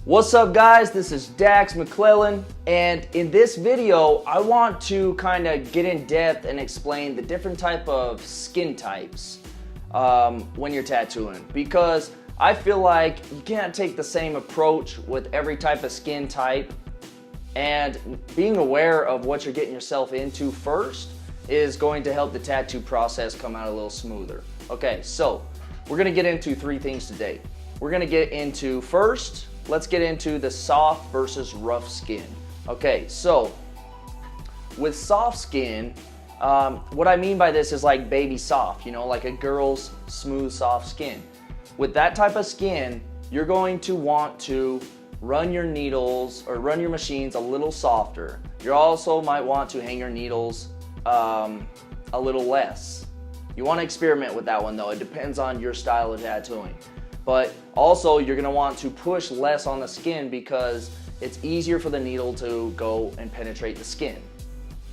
What's up guys, this is Dax McClellan, and in this video I want to kind of get in depth and explain the different type of skin types when you're tattooing, because I feel like you can't take the same approach with every type of skin type, and being aware of what you're getting yourself into first is going to help the tattoo process come out a little smoother. Okay, so we're gonna get into three things today. We're gonna get into first, let's get into the soft versus rough skin. Okay, so with soft skin, what I mean by this is like baby soft, you know, like a girl's smooth, soft skin. With that type of skin, you're going to want to run your needles or run your machines a little softer. You also might want to hang your needles a little less. You want to experiment with that one though. It depends on your style of tattooing. But also you're gonna want to push less on the skin because it's easier for the needle to go and penetrate the skin.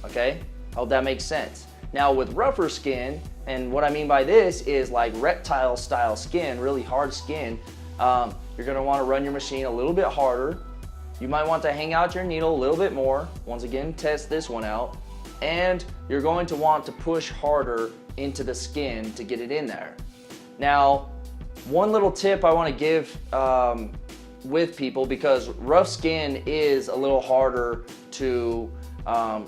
Okay, hope that makes sense. Now with rougher skin, and what I mean by this is like reptile style skin, really hard skin, you're gonna wanna run your machine a little bit harder. You might want to hang out your needle a little bit more. Once again, test this one out. And you're going to want to push harder into the skin to get it in there. Now, one little tip I want to give with people, because rough skin is a little harder to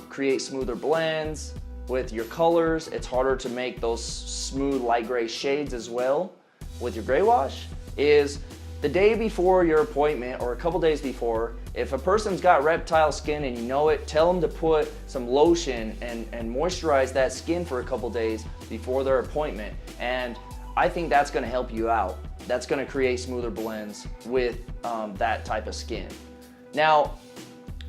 create smoother blends with your colors. It's harder to make those smooth light gray shades as well with your gray wash. Is the day before your appointment or a couple days before, if a person's got reptile skin and you know it, tell them to put some lotion and moisturize that skin for a couple days before their appointment. And I think that's gonna help you out. That's gonna create smoother blends with that type of skin. Now,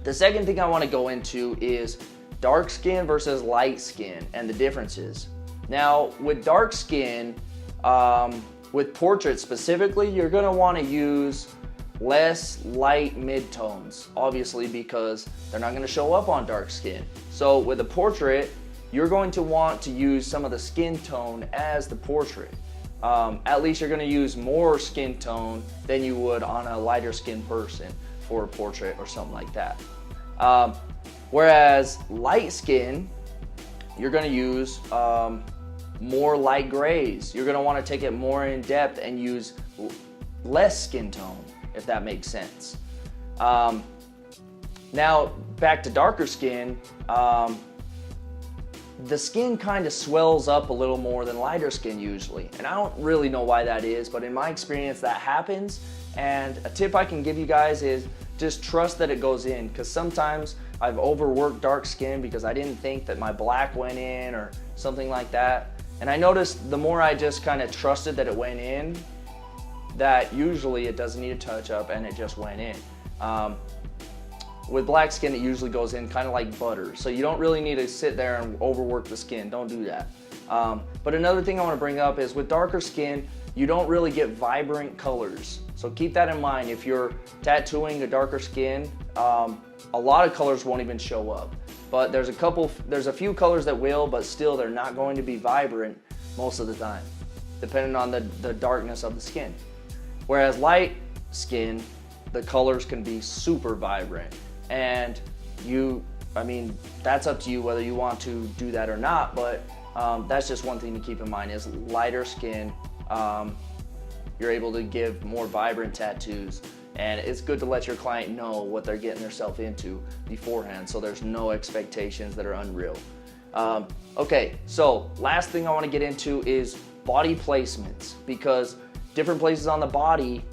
the second thing I wanna go into is dark skin versus light skin and the differences. Now, with dark skin, with portraits specifically, you're gonna wanna use less light midtones, obviously, because they're not gonna show up on dark skin. So with a portrait, you're going to want to use some of the skin tone as the portrait. At least you're gonna use more skin tone than you would on a lighter skin person for a portrait or something like that. Whereas light skin, you're gonna use more light grays. You're gonna wanna take it more in depth and use less skin tone, if that makes sense. Now, back to darker skin, the skin kind of swells up a little more than lighter skin usually. And I don't really know why that is, but in my experience that happens. And a tip I can give you guys is just trust that it goes in, because sometimes I've overworked dark skin because I didn't think that my black went in or something like that. And I noticed the more I just kind of trusted that it went in, that usually it doesn't need a touch up and it just went in. With black skin, it usually goes in kind of like butter. So you don't really need to sit there and overwork the skin. Don't do that. But another thing I want to bring up is with darker skin, you don't really get vibrant colors. So keep that in mind. If you're tattooing a darker skin, a lot of colors won't even show up. But there's a few colors that will, but still they're not going to be vibrant most of the time, depending on the darkness of the skin. Whereas light skin, the colors can be super vibrant. And that's up to you whether you want to do that or not, but that's just one thing to keep in mind is lighter skin, you're able to give more vibrant tattoos, and it's good to let your client know what they're getting themselves into beforehand so there's no expectations that are unreal. Okay, so last thing I want to get into is body placements, because different places on the body,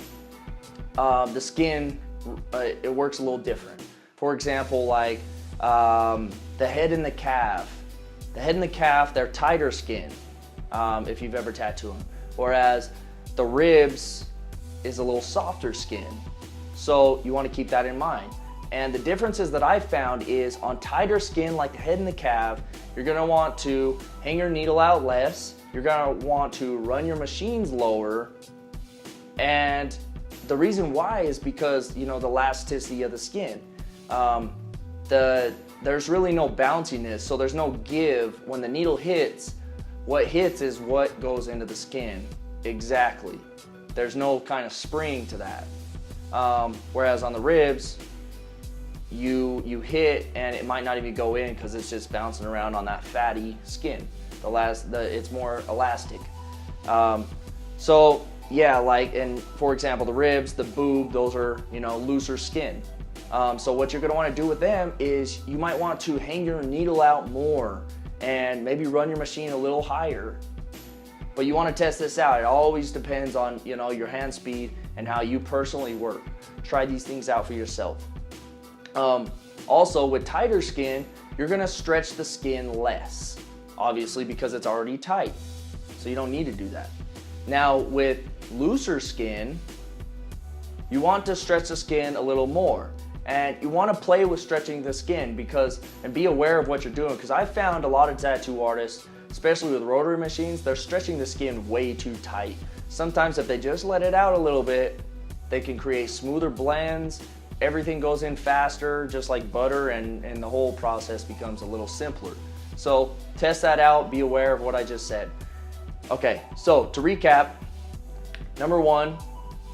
the skin, it works a little different. For example, like the head and the calf. The head and the calf, they're tighter skin, if you've ever tattooed them. Whereas the ribs is a little softer skin. So you want to keep that in mind. And the differences that I've found is on tighter skin, like the head and the calf, you're gonna want to hang your needle out less. You're gonna want to run your machines lower. And the reason why is because, you know, the elasticity of the skin. There's really no bounciness, so there's no give. When the needle hits, what hits is what goes into the skin. Exactly. There's no kind of spring to that. Whereas on the ribs, you hit and it might not even go in because it's just bouncing around on that fatty skin. It's more elastic. So yeah, like, and for example, the ribs, the boob, those are, you know, looser skin. So what you're gonna wanna do with them is you might want to hang your needle out more and maybe run your machine a little higher. But you wanna test this out. It always depends on, you know, your hand speed and how you personally work. Try these things out for yourself. Also, with tighter skin, you're gonna stretch the skin less, obviously, because it's already tight. So you don't need to do that. Now, with looser skin, you want to stretch the skin a little more. And you want to play with stretching the skin and be aware of what you're doing, because I found a lot of tattoo artists, especially with rotary machines, they're stretching the skin way too tight. Sometimes if they just let it out a little bit, they can create smoother blends, everything goes in faster, just like butter, and the whole process becomes a little simpler. So test that out, be aware of what I just said. Okay, so to recap, number one,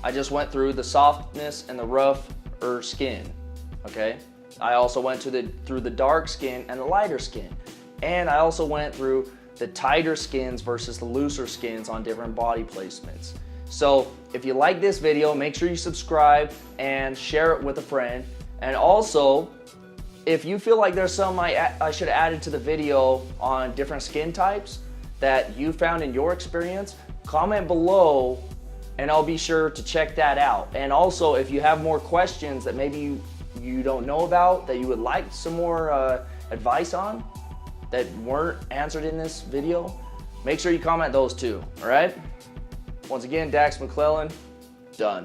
I just went through the softness and the rougher skin, okay? I also went through the dark skin and the lighter skin. And I also went through the tighter skins versus the looser skins on different body placements. So if you like this video, make sure you subscribe and share it with a friend. And also, if you feel like there's something I should have added to the video on different skin types that you found in your experience, comment below and I'll be sure to check that out. And also, if you have more questions that maybe you don't know about, that you would like some more advice on, that weren't answered in this video, make sure you comment those too, all right? Once again, Dax McClellan, done.